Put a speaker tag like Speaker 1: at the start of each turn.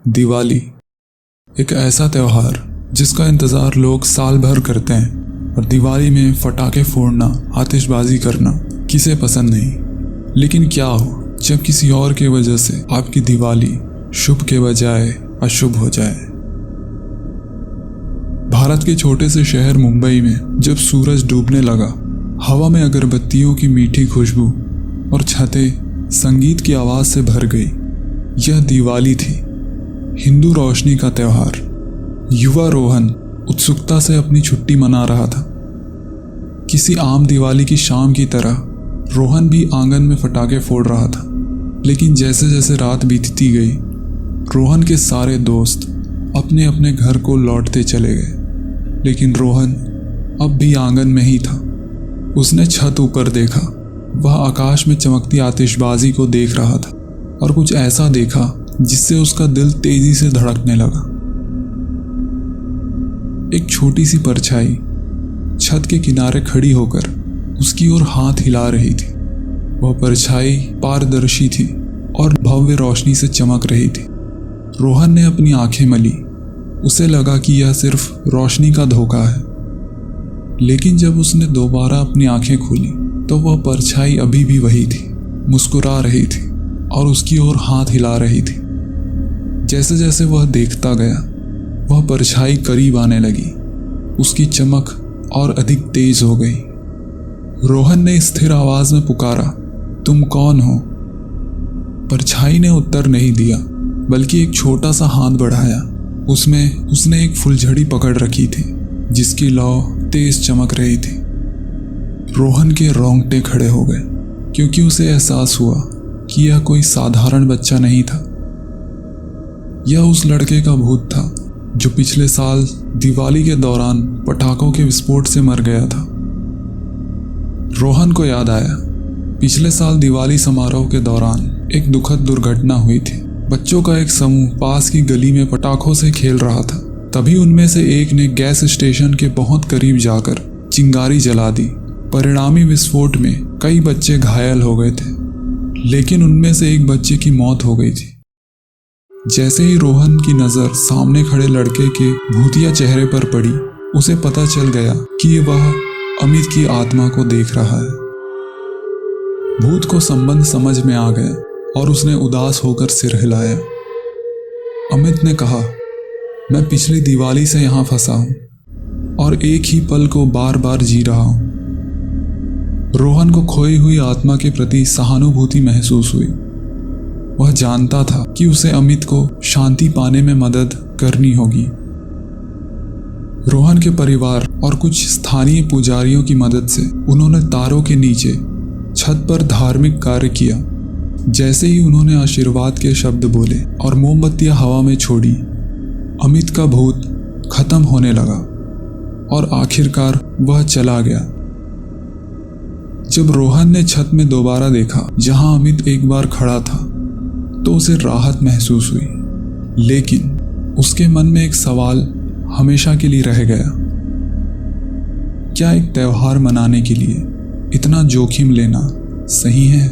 Speaker 1: दिवाली एक ऐसा त्यौहार जिसका इंतज़ार लोग साल भर करते हैं। और दिवाली में फटाके फोड़ना, आतिशबाजी करना किसे पसंद नहीं। लेकिन क्या हो जब किसी और की वजह से आपकी दिवाली शुभ के बजाय अशुभ हो जाए। भारत के छोटे से शहर मुंबई में जब सूरज डूबने लगा, हवा में अगरबत्तियों की मीठी खुशबू और छतें संगीत की आवाज़ से भर गई। यह दिवाली थी, हिंदू रोशनी का त्यौहार। युवा रोहन उत्सुकता से अपनी छुट्टी मना रहा था। किसी आम दिवाली की शाम की तरह रोहन भी आंगन में फटाके फोड़ रहा था। लेकिन जैसे जैसे रात बीतती गई, रोहन के सारे दोस्त अपने अपने घर को लौटते चले गए। लेकिन रोहन अब भी आंगन में ही था। उसने छत ऊपर देखा। वह आकाश में चमकती आतिशबाजी को देख रहा था और कुछ ऐसा देखा जिससे उसका दिल तेजी से धड़कने लगा। एक छोटी सी परछाई छत के किनारे खड़ी होकर उसकी ओर हाथ हिला रही थी। वह परछाई पारदर्शी थी और भव्य रोशनी से चमक रही थी। रोहन ने अपनी आंखें मली। उसे लगा कि यह सिर्फ रोशनी का धोखा है। लेकिन जब उसने दोबारा अपनी आंखें खोली तो वह परछाई अभी भी वही थी, मुस्कुरा रही थी और उसकी ओर हाथ हिला रही थी। जैसे जैसे वह देखता गया, वह परछाई करीब आने लगी। उसकी चमक और अधिक तेज हो गई। रोहन ने स्थिर आवाज में पुकारा, तुम कौन हो? परछाई ने उत्तर नहीं दिया, बल्कि एक छोटा सा हाथ बढ़ाया। उसमें उसने एक फुलझड़ी पकड़ रखी थी जिसकी लौ तेज चमक रही थी। रोहन के रोंगटे खड़े हो गए, क्योंकि उसे एहसास हुआ कि यह कोई साधारण बच्चा नहीं था। यह उस लड़के का भूत था जो पिछले साल दिवाली के दौरान पटाखों के विस्फोट से मर गया था। रोहन को याद आया, पिछले साल दिवाली समारोह के दौरान एक दुखद दुर्घटना हुई थी। बच्चों का एक समूह पास की गली में पटाखों से खेल रहा था। तभी उनमें से एक ने गैस स्टेशन के बहुत करीब जाकर चिंगारी जला दी। परिणामी विस्फोट में कई बच्चे घायल हो गए थे, लेकिन उनमें से एक बच्चे की मौत हो गई थी। जैसे ही रोहन की नज़र सामने खड़े लड़के के भूतिया चेहरे पर पड़ी, उसे पता चल गया कि वह अमित की आत्मा को देख रहा है। भूत को संबंध समझ में आ गया और उसने उदास होकर सिर हिलाया। अमित ने कहा, मैं पिछली दिवाली से यहाँ फंसा हूँ और एक ही पल को बार बार जी रहा हूँ। रोहन को खोई हुई आत्मा के प्रति सहानुभूति महसूस हुई। वह जानता था कि उसे अमित को शांति पाने में मदद करनी होगी। रोहन के परिवार और कुछ स्थानीय पुजारियों की मदद से उन्होंने तारों के नीचे छत पर धार्मिक कार्य किया। जैसे ही उन्होंने आशीर्वाद के शब्द बोले और मोमबत्तियां हवा में छोड़ी, अमित का भूत खत्म होने लगा और आखिरकार वह चला गया। जब रोहन ने छत में दोबारा देखा जहां अमित एक बार खड़ा था, तो उसे राहत महसूस हुई। लेकिन उसके मन में एक सवाल हमेशा के लिए रह गया, क्या एक त्यौहार मनाने के लिए इतना जोखिम लेना सही है?